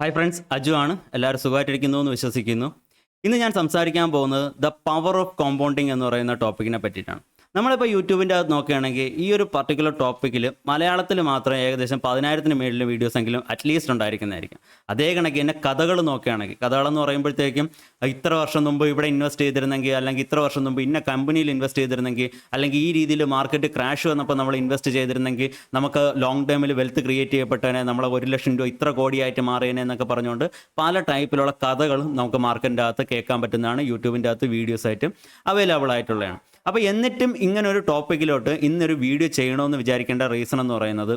Hi friends, Aju ആണ്. എല്ലാവരും സുഖമായിട്ടിരിക്കുന്നു എന്ന് വിശ്വസിക്കുന്നു. ഇന്ന് ഞാൻ സംസാരിക്കാൻ പോകുന്നത് ദ പവർ ഓഫ് കോമ്പൗണ്ടിങ് എന്ന് പറയുന്ന ടോപ്പിക്കിനെ പറ്റിയിട്ടാണ്. നമ്മളിപ്പോൾ യൂട്യൂബിൻ്റെ അകത്ത് നോക്കുകയാണെങ്കിൽ ഈ ഒരു പർട്ടിക്കുലർ ടോപ്പിക്കിൽ മലയാളത്തിൽ മാത്രം ഏകദേശം 10,000-ന് മേളിൽ വീഡിയോസെങ്കിലും അറ്റ്ലീസ്റ്റ് ഉണ്ടായിരിക്കുന്നതായിരിക്കും. അതേ കണക്ക് തന്നെ കഥകൾ നോക്കുകയാണെങ്കിൽ, കഥകളെന്ന് പറയുമ്പോഴത്തേക്കും ഇത്ര വർഷം മുമ്പ് ഇവിടെ ഇൻവെസ്റ്റ് ചെയ്തിരുന്നെങ്കിൽ, അല്ലെങ്കിൽ ഇത്ര വർഷം മുമ്പ് ഇന്ന കമ്പനിയിൽ ഇൻവെസ്റ്റ് ചെയ്തിരുന്നെങ്കിൽ, അല്ലെങ്കിൽ ഈ രീതിയിൽ മാർക്കറ്റ് ക്രാഷ് വന്നപ്പോൾ നമ്മൾ ഇൻവെസ്റ്റ് ചെയ്തിരുന്നെങ്കിൽ നമുക്ക് ലോങ് ടേമിൽ വെൽത്ത് ക്രിയേറ്റ് ചെയ്യപ്പെട്ടതിനെ നമ്മളെ 1,00,000 രൂപ ഇത്ര കോടിയായിട്ട് മാറിയതിനെ എന്നൊക്കെ പറഞ്ഞുകൊണ്ട് പല ടൈപ്പിലുള്ള കഥകളും നമുക്ക് മാർക്കറ്റിൻ്റെ അകത്ത് കേൾക്കാൻ പറ്റുന്നതാണ്. യൂട്യൂബിൻ്റെ അകത്ത് വീഡിയോസായിട്ട് അവൈലബിൾ ആയിട്ടുള്ളതാണ്. അപ്പോൾ എന്നിട്ടും ഇങ്ങനൊരു ടോപ്പിക്കിലോട്ട് ഇന്നൊരു വീഡിയോ ചെയ്യണമെന്ന് വിചാരിക്കേണ്ട റീസൺ എന്ന് പറയുന്നത്,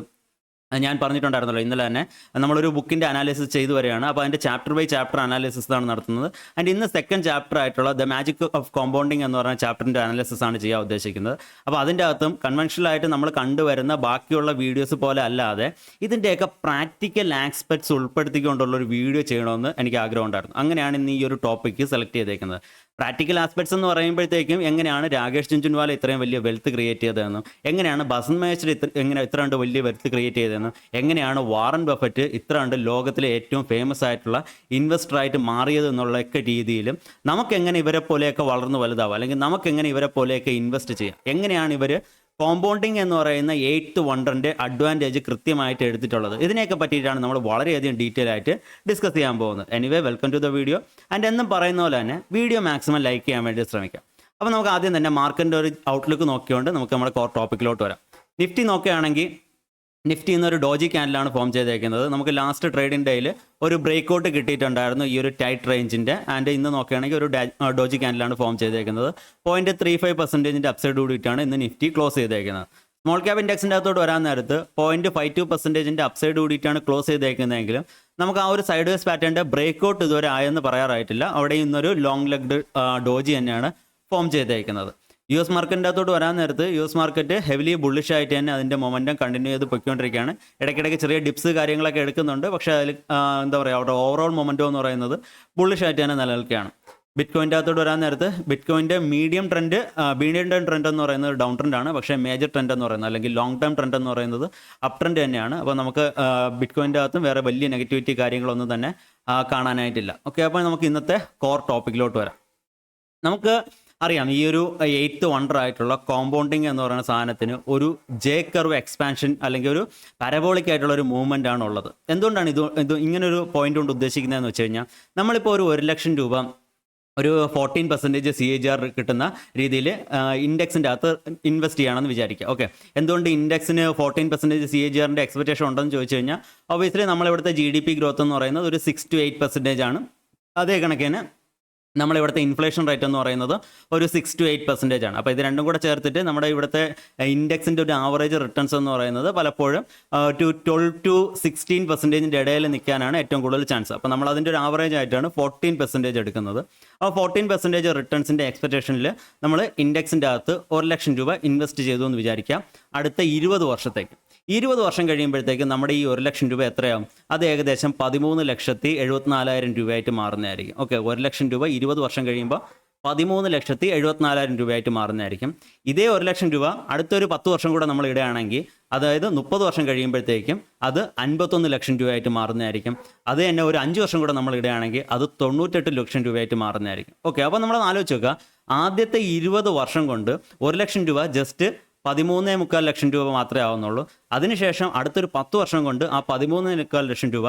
ഞാൻ പറഞ്ഞിട്ടുണ്ടായിരുന്നല്ലോ ഇന്നലെ തന്നെ നമ്മളൊരു ബുക്കിൻ്റെ അനാലിസിസ് ചെയ്തു വരികയാണ്. അപ്പോൾ അതിൻ്റെ ചാപ്റ്റർ ബൈ ചാപ്റ്റർ അനാലിസിസ് ആണ് നടത്തുന്നത്. ആൻഡ് ഇന്ന് സെക്കൻഡ് ചാപ്റ്റർ ആയിട്ടുള്ള ദ മാജിക് ഓഫ് കോമ്പൗണ്ടിങ് എന്ന് പറഞ്ഞ ചാപ്റ്ററിൻ്റെ അനാലിസിസ് ആണ് ചെയ്യാൻ ഉദ്ദേശിക്കുന്നത്. അപ്പോൾ അതിൻ്റെ അകത്തും കൺവെൻഷനലായിട്ട് നമ്മൾ കണ്ടുവരുന്ന ബാക്കിയുള്ള വീഡിയോസ് പോലെ അല്ലാതെ ഇതിൻ്റെയൊക്കെ പ്രാക്ടിക്കൽ ആസ്പെക്ട്സ് ഉൾപ്പെടുത്തിക്കൊണ്ടുള്ള ഒരു വീഡിയോ ചെയ്യണമെന്ന് എനിക്ക് ആഗ്രഹം ഉണ്ടായിരുന്നു. അങ്ങനെയാണ് ഇന്ന് ഈ ഒരു ടോപ്പിക്ക് സെലക്ട് ചെയ്തേക്കുന്നത്. പ്രാക്ടിക്കൽ ആസ്പെക്ട്സ് എന്ന് പറയുമ്പോഴത്തേക്കും എങ്ങനെയാണ് രാകേഷ് ജുൻജുൻവാല ഇത്രയും വലിയ വെൽത്ത് ക്രിയേറ്റ് ചെയ്തതെന്നും, എങ്ങനെയാണ് ബസൻ മേച്ചർ ഇത്ര കണ്ട് വലിയ വെൽത്ത് ക്രിയേറ്റ് ചെയ്തതെന്നും, എങ്ങനെയാണ് വാറൻ ബഫറ്റ് ഇത്ര കണ്ട് ലോകത്തിലെ ഏറ്റവും ഫേമസ് ആയിട്ടുള്ള ഇൻവെസ്റ്ററായിട്ട് മാറിയത് എന്നുള്ളൊക്കെ രീതിയിലും നമുക്കെങ്ങനെ ഇവരെ പോലെയൊക്കെ വളർന്നു വലുതാവും, അല്ലെങ്കിൽ നമുക്കെങ്ങനെ ഇവരെ പോലെയൊക്കെ ഇൻവെസ്റ്റ് ചെയ്യാം, എങ്ങനെയാണ് ഇവർ കോമ്പൗണ്ടിങ് എന്ന് പറയുന്ന 8th വണ്ടറിൻ്റെ അഡ്വാൻറ്റേജ് കൃത്യമായിട്ട് എടുത്തിട്ടുള്ളത്, ഇതിനെയൊക്കെ പറ്റിയിട്ടാണ് നമ്മൾ വളരെയധികം ഡീറ്റെയിൽ ആയിട്ട് ഡിസ്കസ് ചെയ്യാൻ പോകുന്നത്. Anyway, welcome to the video. And എന്നും പറയുന്ന പോലെ തന്നെ വീഡിയോ മാക്സിമം ലൈക്ക് ചെയ്യാൻ വേണ്ടി ശ്രമിക്കാം. അപ്പോൾ നമുക്ക് ആദ്യം തന്നെ മാർക്കറ്റിൻ്റെ ഒരു ഔട്ട്ലുക്ക് നോക്കിക്കൊണ്ട് നമുക്ക് നമ്മുടെ കോർ ടോപ്പിക്കിലോട്ട് വരാം. നിഫ്റ്റി നോക്കുകയാണെങ്കിൽ നിഫ്റ്റി എന്നൊരു ഡോജി ക്യാൻഡിലാണ് ഫോം ചെയ്തേക്കുന്നത്. നമുക്ക് ലാസ്റ്റ് ട്രേഡിംഗ് ഡേയിൽ ഒരു ബ്രേക്ക് ഔട്ട് കിട്ടിയിട്ടുണ്ടായിരുന്നു ഈ ഒരു ടൈറ്റ് റേഞ്ചിൻ്റെ. ആൻഡ് ഇന്ന് നോക്കുകയാണെങ്കിൽ ഒരു ഡോജി ക്യാൻഡിലാണ് ഫോം ചെയ്തേക്കുന്നത്. 0.35% അപ്സൈഡ് കൂടിയിട്ടാണ് ഇന്ന് നിഫ്റ്റി ക്ലോസ് ചെയ്തേക്കുന്നത്. സ്മോൾ ക്യാപ് ഇൻഡെക്സിൻ്റെ അകത്തോട്ട് വരാൻ നേരത്ത് 0.52% അപ്സൈഡ് കൂടിയിട്ടാണ് ക്ലോസ് ചെയ്തേക്കുന്നതെങ്കിലും നമുക്ക് ആ ഒരു സൈഡ് വേസ് പാറ്റേണിൻ്റെ ബ്രേക്ക് ഔട്ട് ഇതുവരെ ആയെന്ന് പറയാറായിട്ടില്ല. അവിടെ ഇന്നൊരു ലോങ് ലെഗ്ഡ് ഡോജി തന്നെയാണ് ഫോം ചെയ്തേക്കുന്നത്. US മാർക്കറ്റിൻ്റെ അകത്തോട്ട് വരാൻ നേരത്ത് US മാർക്കറ്റ് ഹെവിലി ബുള്ളിഷ് ആയിട്ട് തന്നെ അതിൻ്റെ മൊമെൻറ്റം കണ്ടിന്യൂ ചെയ്ത് പൊയ്ക്കൊണ്ടിരിക്കുകയാണ്. ഇടയ്ക്കിടയ്ക്ക് ചെറിയ ഡിപ്സ് കാര്യങ്ങളൊക്കെ എടുക്കുന്നുണ്ട്. പക്ഷേ അതിൽ എന്താ പറയുക, അവിടെ ഓവറോൾ മൊമെൻറ്റം എന്ന് പറയുന്നത് ബുള്ളിഷ് ആയിട്ട് തന്നെ നിലനിൽക്കുകയാണ്. ബിറ്റ്കോയിൻ്റെ അകത്തോട്ട് വരാൻ നേരത്ത് ബിറ്റ്കോയിൻ്റെ മീഡിയം ട്രെൻഡ് എന്ന് പറയുന്നത് ഡൗൺ ട്രെൻഡാണ്. പക്ഷേ മേജർ ട്രെൻഡ് എന്ന് പറയുന്നത്, അല്ലെങ്കിൽ ലോങ് ടേം ട്രെൻഡ് എന്ന് പറയുന്നത് അപ് ട്രെൻഡ് തന്നെയാണ്. അപ്പോൾ നമുക്ക് ബിറ്റ്കോയിൻ്റെ അകത്തും വേറെ വലിയ നെഗറ്റിവിറ്റി കാര്യങ്ങളൊന്നും തന്നെ കാണാനായിട്ടില്ല. ഓക്കെ, അപ്പോൾ നമുക്ക് ഇന്നത്തെ കോർ ടോപ്പിക്കിലോട്ട് വരാം. നമുക്ക് അറിയാം, ഈ ഒരു 8th വണ്ടർ ആയിട്ടുള്ള കോമ്പൗണ്ടിങ് എന്ന് പറയുന്ന സാധനത്തിന് ഒരു ജെ കർവ് എക്സ്പാൻഷൻ അല്ലെങ്കിൽ ഒരു പാരബോളിക് ആയിട്ടുള്ള ഒരു മൂവ്മെൻ്റ് ആണ് ഉള്ളത്. എന്തുകൊണ്ടാണ് ഇത് ഇങ്ങനൊരു പോയിന്റ് കൊണ്ട് ഉദ്ദേശിക്കുന്നതെന്ന് വെച്ച് കഴിഞ്ഞാൽ, നമ്മളിപ്പോൾ ഒരു 1,00,000 രൂപ ഒരു 14% CAGR കിട്ടുന്ന രീതിയിൽ ഇൻഡെക്സിൻ്റെ അകത്ത് ഇൻവെസ്റ്റ് ചെയ്യണമെന്ന് വിചാരിക്കുക. ഓക്കെ, എന്തുകൊണ്ട് ഇൻഡെക്സിന് 14% CAGR എക്സ്പെക്റ്റേഷൻ ഉണ്ടെന്ന് ചോദിച്ചു കഴിഞ്ഞാൽ, ഒബിയസ്ലി നമ്മളിവിടുത്തെ GDP ഗ്രോത്ത് എന്ന് പറയുന്നത് ഒരു 6 to 8% ആണ്. അതേ കണക്കിന് നമ്മളിവിടുത്തെ ഇൻഫ്ലേഷൻ റേറ്റ് എന്ന് പറയുന്നത് ഒരു 6 to 8% ആണ്. അപ്പോൾ ഇത് രണ്ടും കൂടെ ചേർത്തിട്ട് നമ്മുടെ ഇവിടുത്തെ ഇൻഡെക്സിൻ്റെ ഒരു ആവറേജ് റിട്ടേൺസ് എന്ന് പറയുന്നത് പലപ്പോഴും 12 to 16% ഇടയിൽ നിൽക്കാനാണ് ഏറ്റവും കൂടുതൽ ചാൻസ്. അപ്പോൾ നമ്മൾ അതിൻ്റെ ഒരു ആവറേജ് ആയിട്ടാണ് 14% എടുക്കുന്നത്. അപ്പോൾ 14% റിട്ടേൺസിൻ്റെ എക്സ്പെക്റ്റേഷനിൽ നമ്മൾ ഇൻഡെക്സിൻ്റെ അകത്ത് 1,00,000 രൂപ ഇൻവെസ്റ്റ് ചെയ്തു എന്ന് വിചാരിക്കാം. അടുത്ത 20 വർഷത്തേക്ക് 20 വർഷം കഴിയുമ്പോഴത്തേക്ക് നമ്മുടെ ഈ 1,00,000 രൂപ എത്രയാവും? അത് ഏകദേശം 13,74,000 രൂപയായിട്ട് മാറുന്നതായിരിക്കും. ഓക്കെ, 1,00,000 രൂപ 20 വർഷം കഴിയുമ്പോൾ 13,74,000 രൂപയായിട്ട് മാറുന്നതായിരിക്കും. ഇതേ 1,00,000 രൂപ അടുത്തൊരു 10 വർഷം കൂടെ നമ്മൾ ഇടുകയാണെങ്കിൽ, അതായത് 30 വർഷം കഴിയുമ്പോഴത്തേക്കും അത് 51,00,000 രൂപയായിട്ട് മാറുന്നതായിരിക്കും. അത് തന്നെ ഒരു 5 വർഷം കൂടെ നമ്മൾ ഇടുകയാണെങ്കിൽ അത് 98,00,000 രൂപയായിട്ട് മാറുന്നതായിരിക്കും. ഓക്കെ, അപ്പോൾ നമ്മൾ ആലോചിച്ച് നോക്കുക, ആദ്യത്തെ 20 വർഷം കൊണ്ട് 1,00,000 രൂപ ജസ്റ്റ് 13,25,00,000 രൂപ മാത്രമേ ആവുന്നുള്ളൂ. അതിനുശേഷം അടുത്തൊരു 10 വർഷം കൊണ്ട് ആ 13,25,00,000 രൂപ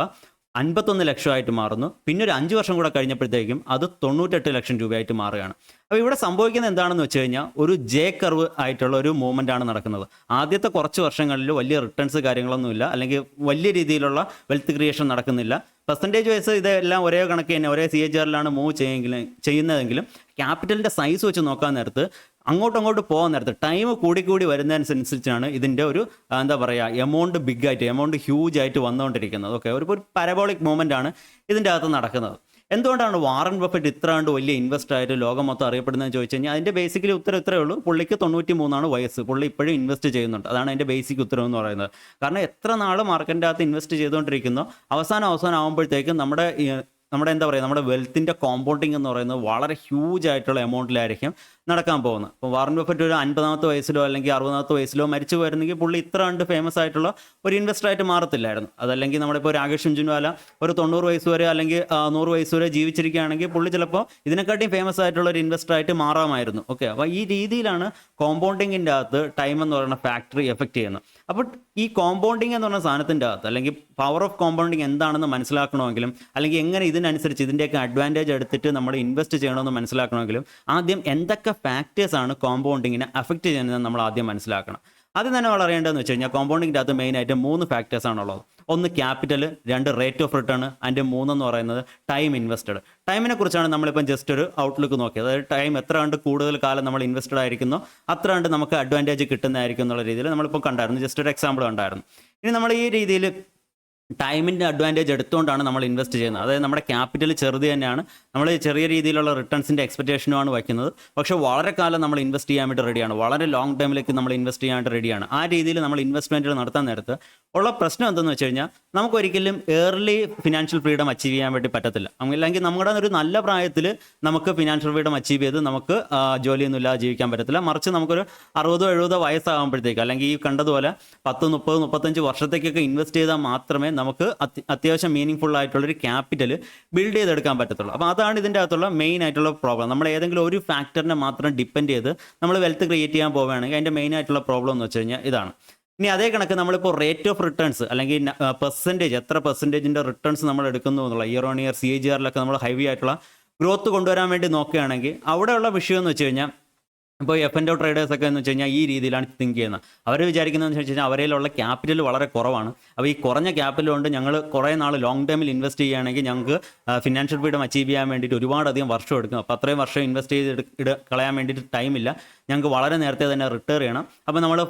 51,00,000 മാറുന്നു. പിന്നെ ഒരു 5 വർഷം കൂടെ കഴിഞ്ഞപ്പോഴത്തേക്കും അത് 98,00,000 രൂപയായിട്ട് മാറുകയാണ്. അപ്പോൾ ഇവിടെ സംഭവിക്കുന്നത് എന്താണെന്ന് വെച്ച് കഴിഞ്ഞാൽ, ഒരു ജെ കർവ് ആയിട്ടുള്ള ഒരു മൂവ്മെൻ്റ് ആണ് നടക്കുന്നത്. ആദ്യത്തെ കുറച്ച് വർഷങ്ങളിൽ വലിയ റിട്ടേൺസ് കാര്യങ്ങളൊന്നുമില്ല, അല്ലെങ്കിൽ വലിയ രീതിയിലുള്ള വെൽത്ത് ക്രിയേഷൻ നടക്കുന്നില്ല. പെർസെൻറ്റേജ് വൈസ് ഇതെല്ലാം ഒരേ കണക്ക് തന്നെ ഒരേ CAGR മൂവ് ചെയ്യുന്നതെങ്കിലും ക്യാപിറ്റലിൻ്റെ സൈസ് വെച്ച് നോക്കാൻ നേരത്ത് അങ്ങോട്ട് പോകാൻ നേരത്ത് ടൈം കൂടി വരുന്നതനുസരിച്ചാണ് ഇതിൻ്റെ ഒരു എന്താ പറയുക, എമൗണ്ട് ഹ്യൂജ് ആയിട്ട് വന്നുകൊണ്ടിരിക്കുന്നത്. ഓക്കെ, ഒരു പാരബോളിക് മൂവ്മെൻ്റ് ആണ് ഇതിൻ്റെ അകത്ത് നടക്കുന്നത്. എന്തുകൊണ്ടാണ് വാറൻ ബഫറ്റ് ഇത്ര കണ്ട് വലിയ ഇൻവെസ്റ്റ് ആയിട്ട് ലോകം മൊത്തം അറിയപ്പെടുന്നതെന്ന് ചോദിച്ചു കഴിഞ്ഞാൽ, അതിൻ്റെ ബേസിക്കലി ഉത്തരം ഇത്രയേ ഉള്ളൂ. പുള്ളിക്ക് 93 വയസ്സ്, പുള്ളി ഇപ്പോഴും ഇൻവെസ്റ്റ് ചെയ്യുന്നുണ്ട്. അതാണ് അതിൻ്റെ ബേസിക് ഉത്തരം എന്ന് പറയുന്നത്. കാരണം എത്ര നാൾ മാർക്കറ്റിൻ്റെ അകത്ത് ഇൻവെസ്റ്റ് ചെയ്തുകൊണ്ടിരിക്കുന്നോ, അവസാനം ആകുമ്പോഴത്തേക്കും നമ്മുടെ എന്താ പറയുക, നമ്മുടെ വെൽത്തിൻ്റെ കോമ്പൗണ്ടിങ് എന്ന് പറയുന്നത് വളരെ ഹ്യൂജ് ആയിട്ടുള്ള എമൗണ്ടിലായിരിക്കും നടക്കാൻ പോകുന്നത്. അപ്പോൾ വാറൻ ബഫറ്റ് ഒരു 50ാമത്തെ വയസ്സിലോ അല്ലെങ്കിൽ 60ാമത്തെ വയസ്സിലോ മരിച്ചു പോയിരുന്നെങ്കിൽ പുള്ളി ഇത്ര കണ്ട് ഫേമസ് ആയിട്ടുള്ള ഒരു ഇൻവെസ്റ്റർ ആയിട്ട് മാറത്തില്ലായിരുന്നു. അതല്ലെങ്കിൽ നമ്മുടെ ഇപ്പോൾ രാകേഷ് ജുൻവാല ഒരു 90 വയസ്സ് വരെ അല്ലെങ്കിൽ 100 വയസ്സ് വരെ ജീവിച്ചിരിക്കുകയാണെങ്കിൽ പുള്ളി ചിലപ്പോൾ ഇതിനെക്കാട്ടിയും ഫേമസ് ആയിട്ടുള്ള ഒരു ഇൻവെസ്റ്റർ ആയിട്ട് മാറാമായിരുന്നു. ഓക്കെ, അപ്പോൾ ഈ രീതിയിലാണ് കോമ്പൗണ്ടിങ്ങിൻ്റെ അകത്ത് ടൈം എന്ന് പറയുന്ന ഫാക്ടറി എഫക്റ്റ് ചെയ്യുന്നത്. അപ്പോൾ ഈ കോമ്പൗണ്ടിങ് എന്ന് പറയുന്ന സാധനത്തിൻ്റെ അകത്ത് അല്ലെങ്കിൽ പവർ ഓഫ് കോമ്പൗണ്ടിങ് എന്താണെന്ന് മനസ്സിലാക്കണമെങ്കിലും അല്ലെങ്കിൽ എങ്ങനെ ഇതിനനുസരിച്ച് ഇതിൻ്റെയൊക്കെ അഡ്വാൻറ്റേജ് എടുത്തിട്ട് നമ്മൾ ഇൻവെസ്റ്റ് ചെയ്യണമെന്ന് മനസ്സിലാക്കണമെങ്കിലും ആദ്യം എന്തൊക്കെ ഫാക്ടേഴ്സാണ് കോമ്പൗണ്ടിങ്ങിനെ അഫക്റ്റ് ചെയ്യുന്നത് നമ്മൾ ആദ്യം മനസ്സിലാക്കണം. ആദ്യം തന്നെ വളരേണ്ടതെന്ന് വെച്ച് കഴിഞ്ഞാൽ കോമ്പൗണ്ടിങ്ങിൻ്റെ അകത്ത് മെയിനായിട്ട് 3 ഫാക്ടേഴ്സാണുള്ളത്. ഒന്ന് capital, 2 rate of return, and 3 എന്ന് പറയുന്നത് ടൈം ഇൻവെസ്റ്റഡ്. ടൈമിനെ കുറിച്ചാണ് നമ്മളിപ്പം ജസ്റ്റ് ഒരു ഔട്ട്ലുക്ക് നോക്കിയത്. അതായത് ടൈം എത്ര കണ്ട് കൂടുതൽ കാലം നമ്മൾ ഇൻവെസ്റ്റഡ് ആയിരിക്കുന്നോ അത്ര കണ്ട് നമുക്ക് അഡ്വാൻറ്റേജ് കിട്ടുന്നതായിരിക്കും എന്നുള്ള രീതിയിൽ നമ്മളിപ്പോൾ കണ്ടായിരുന്നു. ജസ്റ്റ് ഒരു എക്സാമ്പിൾ കണ്ടായിരുന്നു. ഇനി നമ്മൾ ഈ രീതിയിൽ ടൈമിൻ്റെ അഡ്വാൻറ്റേജ് എടുത്തുകൊണ്ടാണ് നമ്മൾ ഇൻവെസ്റ്റ് ചെയ്യുന്നത്. അതായത് നമ്മുടെ ക്യാപിറ്റൽ ചെറുത് തന്നെയാണ്, നമ്മൾ ചെറിയ രീതിയിലുള്ള റിട്ടേൺസിൻ്റെ എക്സ്പെക്റ്റേഷനുമാണ് വയ്ക്കുന്നത്. പക്ഷേ വളരെ കാലം നമ്മൾ ഇൻവെസ്റ്റ് ചെയ്യാൻ വേണ്ടി റെഡിയാണ്, വളരെ ലോങ് ടൈമിലേക്ക് നമ്മൾ ഇൻവെസ്റ്റ് ചെയ്യാനായിട്ട് റെഡിയാണ്. ആ രീതിയിൽ നമ്മൾ ഇൻവെസ്റ്റ്മെൻറ്റുകൾ നടത്താൻ നേരത്ത് ഉള്ള പ്രശ്നം എന്തെന്ന് വെച്ച് കഴിഞ്ഞാൽ നമുക്കൊരിക്കലും ഏർലി ഫിനാൻഷ്യൽ ഫ്രീഡം അച്ചീവ് ചെയ്യാൻ വേണ്ടി പറ്റത്തില്ല. അല്ലെങ്കിൽ നമ്മുടെ ഒരു നല്ല പ്രായത്തിൽ നമുക്ക് ഫിനാൻഷ്യൽ ഫ്രീഡം അച്ചീവ് ചെയ്ത് നമുക്ക് ജോലിയൊന്നും ഇല്ലാതെ ജീവിക്കാൻ പറ്റത്തില്ല. മറിച്ച് നമുക്കൊരു 60-70 വയസ്സാകുമ്പോഴത്തേക്ക് അല്ലെങ്കിൽ ഈ കണ്ടതുപോലെ 10, 30, 35 വർഷത്തേക്കൊക്കെ ഇൻവെസ്റ്റ് ചെയ്താൽ മാത്രമേ നമുക്ക് അത്യാവശ്യം മീനിങ് ഫുൾ ആയിട്ടുള്ളൊരു ക്യാപിറ്റൽ ബിൽഡ് ചെയ്തെടുക്കാൻ പറ്റത്തുള്ളൂ. അപ്പോൾ അതാണ് ഇതിൻ്റെ അകത്തുള്ള മെയിൻ ആയിട്ടുള്ള പ്രോബ്ലം. നമ്മൾ ഏതെങ്കിലും ഒരു ഫാക്ടറിനെ മാത്രം ഡിപ്പെൻഡ് ചെയ്ത് നമ്മൾ വെൽത്ത് ക്രിയേറ്റ് ചെയ്യാൻ പോവുകയാണെങ്കിൽ അതിൻ്റെ മെയിൻ ആയിട്ടുള്ള പ്രോബ്ലം എന്ന് വെച്ച് കഴിഞ്ഞാൽ ഇതാണ്. ഇനി അതേ കണക്ക് നമ്മളിപ്പോൾ റേറ്റ് ഓഫ് റിട്ടേൺസ് അല്ലെങ്കിൽ പെർസെൻറ്റേജ്, എത്ര പെർസെൻറ്റേജിൻ്റെ റിട്ടേൺസ് നമ്മൾ എടുക്കുന്നു എന്നുള്ള ഇയർ ഓൺ ഇയർ CAGR നമ്മൾ ഹൈവി ആയിട്ടുള്ള ഗ്രോത്ത് കൊണ്ടുവരാൻ വേണ്ടി നോക്കുകയാണെങ്കിൽ അവിടെയുള്ള വിഷയം എന്ന് വെച്ച് കഴിഞ്ഞാൽ ഇപ്പോൾ F&O ട്രേഡേഴ്സൊക്കെ എന്ന് വെച്ച് കഴിഞ്ഞാൽ ഈ രീതിയിലാണ് തിങ്ക് ചെയ്യുന്നത്. അവർ വിചാരിക്കുന്നതെന്ന് വെച്ച് കഴിഞ്ഞാൽ അവരിലുള്ള ക്യാപിറ്റൽ വളരെ കുറവാണ്. അപ്പോൾ ഈ കുറഞ്ഞ ക്യാപിറ്റൽ കൊണ്ട് ഞങ്ങൾ കുറേ നാൾ ലോങ് ടൈമിൽ ഇൻവെസ്റ്റ് ചെയ്യുകയാണെങ്കിൽ ഞങ്ങൾക്ക് ഫിനാൻഷ്യൽ ഫ്രീഡം അച്ചീവ് ചെയ്യാൻ വേണ്ടിയിട്ട് ഒരുപാടധികം വർഷം എടുക്കും. അപ്പോൾ അത്രയും വർഷം ഇൻവെസ്റ്റ് ചെയ്ത് കളയാൻ വേണ്ടിയിട്ട് ടൈമില്ല, ഞങ്ങൾക്ക് വളരെ നേരത്തെ തന്നെ റിട്ടയർ ചെയ്യണം. അപ്പോൾ നമ്മൾ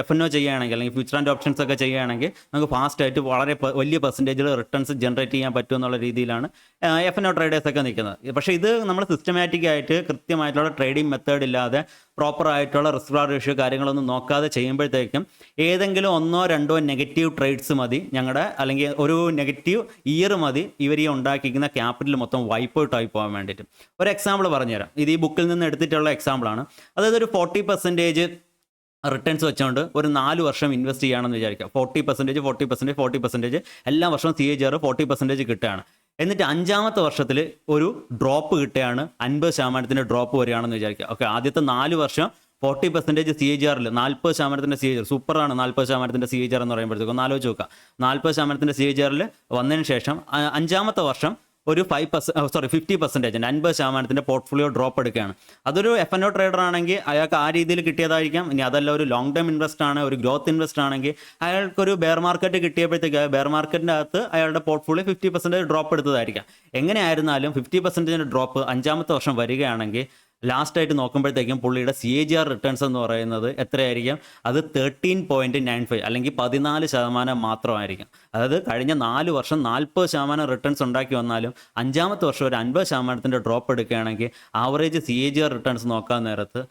F&O ചെയ്യുകയാണെങ്കിൽ അല്ലെങ്കിൽ ഫ്യൂച്ചർ ആൻഡ് ഓപ്ഷൻസ് ഒക്കെ ചെയ്യുകയാണെങ്കിൽ നമുക്ക് ഫാസ്റ്റായിട്ട് വളരെ വലിയ പെർസെൻറ്റേജിൽ റിട്ടേൺസ് ജനറേറ്റ് ചെയ്യാൻ പറ്റും എന്നുള്ള രീതിയിലാണ് F&O ട്രേഡേഴ്സൊക്കെ നിൽക്കുന്നത്. പക്ഷേ ഇത് നമ്മൾ സിസ്റ്റമാറ്റിക് ആയിട്ട് കൃത്യമായിട്ടുള്ള ട്രേഡിംഗ് മെത്തേഡ് ഇല്ലാതെ പ്രോപ്പറായിട്ടുള്ള റിസ്ക് റേഷ്യോ കാര്യങ്ങളൊന്നും നോക്കാതെ ചെയ്യുമ്പോഴത്തേക്കും ഏതെങ്കിലും 1-2 നെഗറ്റീവ് ട്രേഡ്സ് മതി ഞങ്ങളുടെ, അല്ലെങ്കിൽ ഒരു നെഗറ്റീവ് ഇയർ മതി ഇവർ ഈ ഉണ്ടാക്കിയിരിക്കുന്ന ക്യാപിറ്റൽ മൊത്തം വൈപ്പ് ഔട്ട് ആയി പോകാൻ വേണ്ടിയിട്ട്. ഒരു എക്സാമ്പിൾ പറഞ്ഞുതരാം. ഇത് ഈ ബുക്കിൽ നിന്ന് എടുത്തിട്ടുള്ള എക്സാമ്പിളാണ്. അതായത് ഒരു 40% റിട്ടേൺസ് വെച്ചുകൊണ്ട് ഒരു 4 വർഷം ഇൻവെസ്റ്റ് ചെയ്യുകയാണെന്ന് വിചാരിക്കുക. 40% എല്ലാ വർഷവും CAGR 40% കിട്ടുകയാണ്. എന്നിട്ട് 5ാമത്തെ വർഷത്തിൽ ഒരു ഡ്രോപ്പ് കിട്ടുകയാണ്, 50% ഡ്രോപ്പ് വരികയാണെന്ന് വിചാരിക്കുക. ഓക്കെ, ആദ്യത്തെ 4 വർഷം 40% CAGR 40% CAGR സൂപ്പറാണ്. 40% CAGR എന്ന് പറയുമ്പോഴത്തേക്കും ഒന്ന് ആലോചിച്ച് നോക്കുക. 40% CAGR വന്നതിന് ശേഷം 5ാമത്തെ വർഷം ഒരു 50% 50% പോർട്ട്ഫോളിയോ ഡ്രോപ്പ് എടുക്കുകയാണ്. അതൊരു F&O ട്രേഡർ ആണെങ്കിൽ അയാൾക്ക് ആ രീതിയിൽ കിട്ടിയതായിരിക്കാം. ഇനി അതല്ല ഒരു ലോങ് ടൈം ഇൻവെസ്റ്റ് ആണ്, ഒരു ഗ്രോത്ത് ഇൻവെസ്റ്റ് ആണെങ്കിൽ അയാൾക്കൊരു ബെയർ മാർക്കറ്റ് കിട്ടിയപ്പോഴത്തേക്ക് ബെയർ മാർക്കറ്റിൻ്റെ അകത്ത് അയാളുടെ പോർട്ട്ഫോളിയോ 50% ഡ്രോപ്പ് എടുത്തതായിരിക്കാം. എങ്ങനെയായിരുന്നാലും 50% ഡ്രോപ്പ് 5ാമത്തെ വർഷം വരികയാണെങ്കിൽ ലാസ്റ്റായിട്ട് നോക്കുമ്പോഴത്തേക്കും പുള്ളിയുടെ CAGR റിട്ടേൺസ് എന്ന് പറയുന്നത് എത്രയായിരിക്കും? അത് 13.95 അല്ലെങ്കിൽ 14% മാത്രമായിരിക്കും. അതായത് കഴിഞ്ഞ 4 വർഷം 40% റിട്ടേൺസ് ഉണ്ടാക്കി വന്നാലും 5ാമത്തെ വർഷം ഒരു 50% ഡ്രോപ്പ് എടുക്കുകയാണെങ്കിൽ ആവറേജ് CAGR റിട്ടേൺസ് നോക്കാൻ നേരത്ത്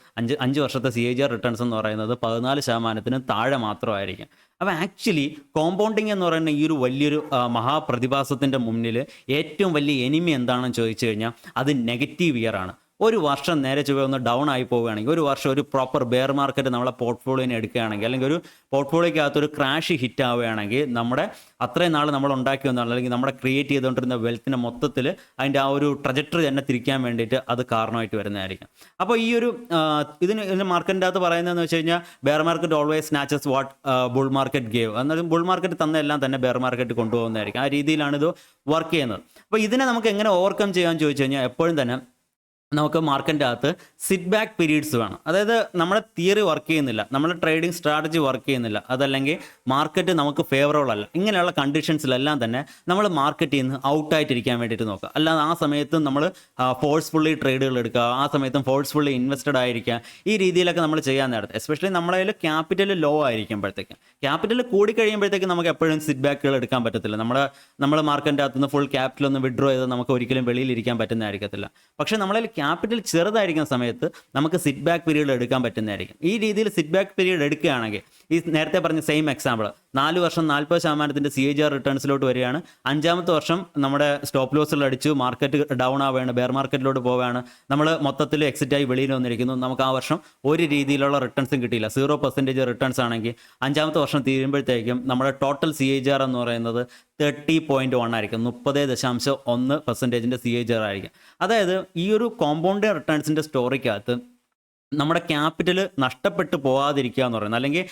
5 വർഷത്തെ CAGR റിട്ടേൺസ് എന്ന് പറയുന്നത് 14% താഴെ മാത്രമായിരിക്കും. അപ്പോൾ ആക്ച്വലി കോമ്പൗണ്ടിങ് എന്ന് പറയുന്ന ഈ ഒരു വലിയൊരു മഹാപ്രതിഭാസത്തിൻ്റെ മുന്നിൽ ഏറ്റവും വലിയ എനിമി എന്താണെന്ന് ചോദിച്ചു കഴിഞ്ഞാൽ അത് നെഗറ്റീവ് ഇയർ ആണ്. ഒരു വർഷം നേരെ ചുവ ഒന്ന് ഡൗൺ ആയി പോവുകയാണെങ്കിൽ, ഒരു വർഷം ഒരു പ്രോപ്പർ ബെയർ മാർക്കറ്റ് നമ്മളെ പോർട്ട്ഫോളിയോനെ എടുക്കുകയാണെങ്കിൽ, അല്ലെങ്കിൽ ഒരു പോർട്ട്ഫോളിയോക്കകത്തൊരു ക്രാഷ് ഹിറ്റ് ആവുകയാണെങ്കിൽ നമ്മുടെ അത്രയും നാൾ നമ്മൾ ഉണ്ടാക്കി വന്നാൽ അല്ലെങ്കിൽ നമ്മുടെ ക്രിയേറ്റ് ചെയ്തുകൊണ്ടിരുന്ന വെൽത്തിനെ മൊത്തത്തിൽ അതിൻ്റെ ആ ഒരു ട്രജക്ടറി തന്നെ തിരിക്കാൻ വേണ്ടിയിട്ട് അത് കാരണമായിട്ട് വരുന്നതായിരിക്കും. അപ്പോൾ ഈ ഒരു ഇതിന് മാർക്കറ്റിൻ്റെ അകത്ത് പറയുന്നതെന്ന് വെച്ച് കഴിഞ്ഞാൽ bear market always snatches what bull market gave. എന്നാലും ബുൾ മാർക്കറ്റ് തന്നെല്ലാം തന്നെ ബെയർ മാർക്കറ്റ് കൊണ്ടുപോകുന്നതായിരിക്കും. ആ രീതിയിലാണ് ഇത് വർക്ക് ചെയ്യുന്നത്. അപ്പോൾ ഇതിനെ നമുക്ക് എങ്ങനെ ഓവർകം ചെയ്യാമെന്ന് ചോദിച്ചു കഴിഞ്ഞാൽ എപ്പോഴും തന്നെ നമുക്ക് മാർക്കറ്റിൻ്റെ അകത്ത് സിറ്റ് ബാക്ക് പീരീഡ്സ് വേണം. അതായത് നമ്മുടെ തിയറി വർക്ക് ചെയ്യുന്നില്ല, നമ്മുടെ ട്രേഡിംഗ് സ്ട്രാറ്റജി വർക്ക് ചെയ്യുന്നില്ല, അതല്ലെങ്കിൽ മാർക്കറ്റ് നമുക്ക് ഫേവറബിൾ അല്ല, ഇങ്ങനെയുള്ള കണ്ടീഷൻസിലെല്ലാം തന്നെ നമ്മൾ മാർക്കറ്റിൽ നിന്ന് ഔട്ടായിട്ടിരിക്കാൻ വേണ്ടിയിട്ട് നോക്കുക. അല്ലാതെ ആ സമയത്ത് നമ്മൾ ഫോഴ്സ്ഫുള്ളി ട്രേഡുകൾ എടുക്കുക, ആ സമയത്തും ഫോഴ്സ്ഫുള്ളി ഇൻവെസ്റ്റഡ് ആയിരിക്കുക, ഈ രീതിയിലൊക്കെ നമ്മൾ ചെയ്യാൻ നേരത്തെ എസ്പെഷ്യലി നമ്മുടെ കയ്യിൽ ക്യാപിറ്റൽ ലോ ആയിരിക്കുമ്പോഴത്തേക്ക്. ക്യാപിറ്റൽ കൂടിക്കഴിയുമ്പോഴത്തേക്ക് നമുക്ക് എപ്പോഴും സിറ്റ് ബാക്കുകൾ എടുക്കാൻ പറ്റത്തില്ല. നമ്മൾ മാർക്കറ്റിൻ്റെ അകത്തുനിന്ന് ഫുൾ ക്യാപിറ്റൽ ഒന്ന് വിഡ്രോ ചെയ്ത് നമുക്ക് ഒരിക്കലും വെളിയിലിരിക്കാൻ പറ്റുന്നതായിരിക്കത്തില്ല. പക്ഷേ നമ്മളിൽ ക്യാപിറ്റൽ ചെറുതായിരിക്കുന്ന സമയത്ത് നമുക്ക് സിറ്റ് ബാക്ക് പീരീഡ് എടുക്കാൻ പറ്റുന്നതായിരിക്കും. ഈ രീതിയിൽ സിറ്റ് ബാക്ക് പീരീഡ് എടുക്കുകയാണെങ്കിൽ ഈ നേരത്തെ പറഞ്ഞ സെയിം എക്സാമ്പിൾ 4 വർഷം 40% CAGR റിട്ടേൺസിലോട്ട് വരികയാണ്. 5ാമത്തെ വർഷം നമ്മുടെ സ്റ്റോപ്പ് ലോസിൽ അടിച്ചു, മാർക്കറ്റ് ഡൗൺ ആവുകയാണ്, ബെയർ മാർക്കറ്റിലോട്ട് പോവുകയാണ്, നമ്മൾ മൊത്തത്തിൽ എക്സിറ്റായി വെളിയിൽ വന്നിരിക്കുന്നു, നമുക്ക് ആ വർഷം ഒരു രീതിയിലുള്ള റിട്ടേൺസും കിട്ടിയില്ല, 0% റിട്ടേൺസ് ആണെങ്കിൽ 5ാമത്തെ വർഷം തീരുമ്പോഴത്തേക്കും നമ്മുടെ ടോട്ടൽ CAGR എന്ന് പറയുന്നത് 30.1 ആയിരിക്കും, 30.1% CAGR ആയിരിക്കും. അതായത് ഈ ഒരു കോമ്പൗണ്ട് റിട്ടേൺസിൻ്റെ സ്റ്റോറിക്കകത്ത് നമ്മുടെ ക്യാപിറ്റൽ നഷ്ടപ്പെട്ടു പോകാതിരിക്കുക എന്ന് പറയുന്നത്, അല്ലെങ്കിൽ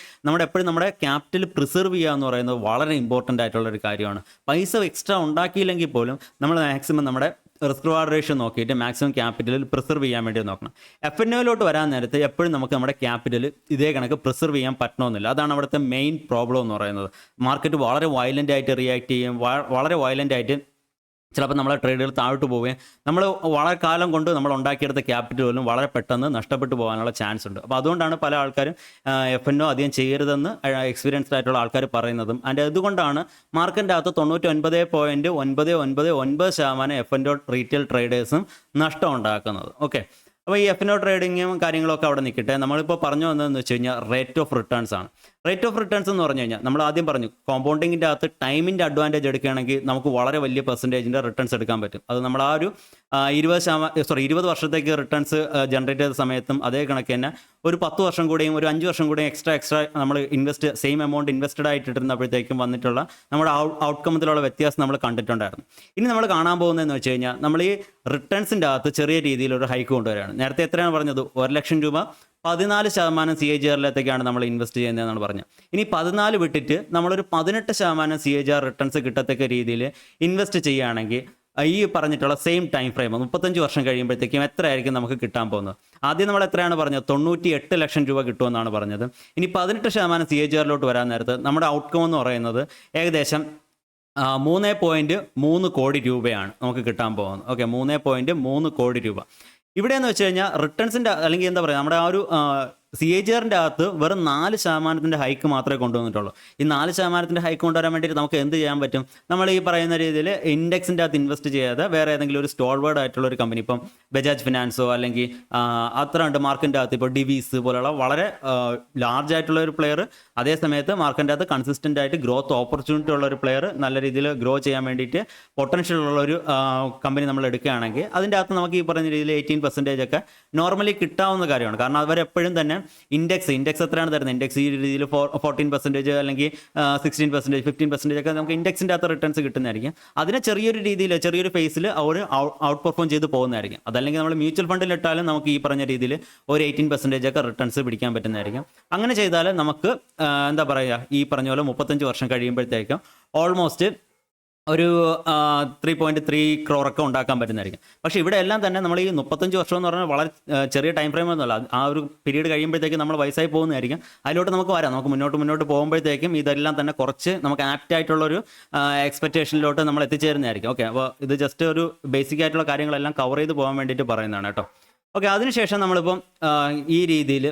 എപ്പോഴും നമ്മുടെ ക്യാപിറ്റൽ പ്രിസർവ് ചെയ്യുക എന്ന് പറയുന്നത് വളരെ ഇമ്പോർട്ടൻ്റ് ആയിട്ടുള്ളൊരു കാര്യമാണ്. പൈസ എക്സ്ട്രാ ഉണ്ടാക്കിയില്ലെങ്കിൽ പോലും നമ്മൾ മാക്സിമം നമ്മുടെ റിസ്ക് റിവാർഡ് റേഷ്യോ നോക്കിയിട്ട് മാക്സിമം ക്യാപിറ്റലിൽ പ്രിസർവ് ചെയ്യാൻ വേണ്ടി നോക്കണം. FNOയിലോട്ട് വരാൻ നേരത്ത് എപ്പോഴും നമുക്ക് നമ്മുടെ ക്യാപിറ്റൽ ഇതേ കണക്ക് പ്രിസർവ് ചെയ്യാൻ പറ്റണമെന്നില്ല. അതാണ് അവിടുത്തെ മെയിൻ പ്രോബ്ലം എന്ന് പറയുന്നത്. മാർക്കറ്റ് വളരെ വയലൻ്റ് ആയിട്ട് റിയാക്ട് ചെയ്യും, വളരെ വയലൻ്റ് ആയിട്ട് ചിലപ്പോൾ നമ്മളെ ട്രേഡുകൾ താഴോട്ട് പോവുകയും നമ്മൾ വളരെ കാലം കൊണ്ട് നമ്മൾ ഉണ്ടാക്കിയെടുത്ത ക്യാപിറ്റൽ പോലും വളരെ പെട്ടെന്ന് നഷ്ടപ്പെട്ടു പോകാനുള്ള ചാൻസ് ഉണ്ട്. അപ്പോൾ അതുകൊണ്ടാണ് പല ആൾക്കാരും FNO അധികം ചെയ്യരുതെന്ന് എക്സ്പീരിയൻസ്ഡ് ആയിട്ടുള്ള ആൾക്കാർ പറയുന്നതും. ആൻഡ് അതുകൊണ്ടാണ് മാർക്കറ്റിൻ്റെ അകത്ത് 99.999% FNO റീറ്റെയിൽ ട്രേഡേഴ്സും നഷ്ടം ഉണ്ടാക്കുന്നത്. ഓക്കെ, അപ്പോൾ ഈ FNO ട്രേഡിങ്ങും കാര്യങ്ങളൊക്കെ അവിടെ നിൽക്കട്ടെ. നമ്മളിപ്പോൾ പറഞ്ഞു വന്നതെന്ന് വെച്ച് കഴിഞ്ഞാൽ റേറ്റ് ഓഫ് റിട്ടേൺസ് ആണ്. റേറ്റ് ഓഫ് റിട്ടേൺസ് എന്ന് പറഞ്ഞു കഴിഞ്ഞാൽ നമ്മൾ ആദ്യം പറഞ്ഞു കോമ്പൗണ്ടിങ്ങിൻ്റെ അകത്ത് ടൈമിൻ്റെ അഡ്വാൻറ്റേജ് എടുക്കുകയാണെങ്കിൽ നമുക്ക് വളരെ വലിയ പെർസെൻറ്റേജിൻ്റെ റിട്ടേൺസ് എടുക്കാൻ പറ്റും. അത് നമ്മൾ ആ ഒരു 20 വർഷത്തേക്ക് റിട്ടേൺസ് ജനറേറ്റ് ചെയ്ത സമയത്തും അതേ കണക്ക് തന്നെ ഒരു 10 വർഷം കൂടെയും ഒരു 5 വർഷം കൂടെയും എക്സ്ട്രാ നമ്മൾ സെയിം എമൗണ്ട് ഇൻവെസ്റ്റഡ് ആയിട്ടിരുന്നപ്പോഴത്തേക്കും വന്നിട്ടുള്ള നമ്മുടെ ഔട്ട്കമ്മത്തിലുള്ള വ്യത്യാസം നമ്മൾ കണ്ടിട്ടുണ്ടായിരുന്നു. ഇനി നമ്മൾ കാണാൻ പോകുന്നതെന്ന് വെച്ച് കഴിഞ്ഞാൽ നമ്മൾ ഈ റിട്ടേൺസിൻ്റെ അകത്ത് ചെറിയ രീതിയിലൊരു ഹൈക്ക് കൊണ്ടുവരികയാണ്. നേരത്തെ എത്രയാണ് പറഞ്ഞത്? 1 ലക്ഷം രൂപ 14% CAGR നമ്മൾ ഇൻവെസ്റ്റ് ചെയ്യുന്നതെന്നാണ് പറഞ്ഞത്. ഇനി 14 വിട്ടിട്ട് നമ്മളൊരു 18% CAGR റിട്ടേൺസ് കിട്ടത്തക്ക രീതിയിൽ ഇൻവെസ്റ്റ് ചെയ്യുകയാണെങ്കിൽ ഈ പറഞ്ഞിട്ടുള്ള സെയിം ടൈം ഫ്രെയിം 35 വർഷം കഴിയുമ്പോഴത്തേക്കും എത്രയായിരിക്കും നമുക്ക് കിട്ടാൻ പോകുന്നത്? ആദ്യം നമ്മൾ എത്രയാണ് പറഞ്ഞത്? 98 ലക്ഷം രൂപ കിട്ടുമെന്നാണ് പറഞ്ഞത്. ഇനി 18% CAGRലോട്ട് വരാൻ നേരത്ത് നമ്മുടെ ഔട്ട്കം എന്ന് പറയുന്നത് ഏകദേശം 3.3 കോടി രൂപയാണ് നമുക്ക് കിട്ടാൻ പോകുന്നത്. ഓക്കെ, 3.3 കോടി രൂപ. ഇവിടെയെന്ന് വെച്ച് കഴിഞ്ഞാൽ റിട്ടേൺസിൻ്റെ അല്ലെങ്കിൽ എന്താ പറയുക നമ്മുടെ ആ ഒരു CAGRൻ്റെ അകത്ത് വെറും 4% ഹൈക്ക് മാത്രമേ കൊണ്ടുവന്നിട്ടുള്ളൂ. ഈ 4% ഹൈക്ക് കൊണ്ടുവരാൻ വേണ്ടിയിട്ട് നമുക്ക് എന്ത് ചെയ്യാൻ പറ്റും? നമ്മൾ ഈ പറയുന്ന രീതിയിൽ ഇൻഡെക്സിൻ്റെ അകത്ത് ഇൻവെസ്റ്റ് ചെയ്യാതെ വേറെ ഏതെങ്കിലും ഒരു സ്റ്റോൾവേർഡ് ആയിട്ടുള്ള ഒരു കമ്പനി, ഇപ്പം ബജാജ് ഫിനാൻസോ അല്ലെങ്കിൽ അത്ര ഉണ്ട് മാർക്കറ്റിൻ്റെ അകത്ത് ഇപ്പോൾ ഡിവീസ് പോലുള്ള വളരെ ലാർജ് ആയിട്ടുള്ള ഒരു പ്ലെയർ, അതേ സമയത്ത് മാർക്കറ്റിൻ്റെ അകത്ത് കൺസിസ്റ്റൻ്റ് ആയിട്ട് ഗ്രോത്ത് ഓപ്പർച്യൂണിറ്റി ഉള്ള ഒരു പ്ലെയർ, നല്ല രീതിയിൽ ഗ്രോ ചെയ്യാൻ വേണ്ടിയിട്ട് പൊട്ടൻഷ്യൽ ഉള്ള ഒരു കമ്പനി നമ്മൾ എടുക്കുകയാണെങ്കിൽ അതിൻ്റെ അകത്ത് നമുക്ക് ഈ പറയുന്ന രീതിയിൽ 18% ഒക്കെ നോർമലി കിട്ടാവുന്ന കാര്യമാണ്. കാരണം അവരെപ്പോഴും തന്നെ ഇൻഡെക്സ് എത്രയാണ് തരുന്നത്? ഇൻഡെക്സ് ഈ രീതിയിൽ 14% അല്ലെങ്കിൽ 16%, 15% ഒക്കെ നമുക്ക് ഇൻഡെക്സിൻ്റെ അകത്ത് റിട്ടേൺസ് കിട്ടുന്നതായിരിക്കും. അതിനെ ചെറിയൊരു ഫേസിൽ അവർ ഔട്ട് പെർഫോം ചെയ്ത് പോകുന്നതായിരിക്കും. അതല്ലെങ്കിൽ നമ്മൾ മ്യൂച്വൽ ഫണ്ടിൽ ഇട്ടാലും നമുക്ക് ഈ പറഞ്ഞ രീതിയിൽ ഒരു 18% ഒക്കെ റിട്ടേൺസ് പിടിക്കാൻ പറ്റുന്നതായിരിക്കും. അങ്ങനെ ചെയ്താൽ നമുക്ക് എന്താ പറയുക, ഈ പറഞ്ഞ പോലെ 35 വർഷം കഴിയുമ്പോഴത്തേക്കും ഓൾമോസ്റ്റ് ഒരു 3.3 crore ഉണ്ടാക്കാൻ പറ്റുന്നതായിരിക്കും. പക്ഷേ ഇവിടെ എല്ലാം തന്നെ നമ്മൾ ഈ 35 വർഷം എന്ന് പറഞ്ഞാൽ വളരെ ചെറിയ ടൈം ഫ്രെയിം ഒന്നുമല്ല. ആ ഒരു പീരീഡ് കഴിയുമ്പോഴത്തേക്കും നമ്മൾ വയസ്സായി പോകുന്നതായിരിക്കും. അതിലോട്ട് നമുക്ക് വരാം. നമുക്ക് മുന്നോട്ട് പോകുമ്പോഴത്തേക്കും ഇതെല്ലാം തന്നെ കുറച്ച് നമുക്ക് ആപ്റ്റ് ആയിട്ടുള്ളൊരു എക്സ്പെക്റ്റേഷനിലോട്ട് നമ്മൾ എത്തിച്ചേരുന്നതായിരിക്കും. ഓക്കെ, അപ്പോൾ ഇത് ജസ്റ്റ് ഒരു ബേസിക് ആയിട്ടുള്ള കാര്യങ്ങളെല്ലാം കവർ ചെയ്ത് പോകാൻ വേണ്ടിയിട്ട് പറയുന്നതാണ് കേട്ടോ. ഓക്കെ, അതിനുശേഷം നമ്മളിപ്പം ഈ രീതിയിൽ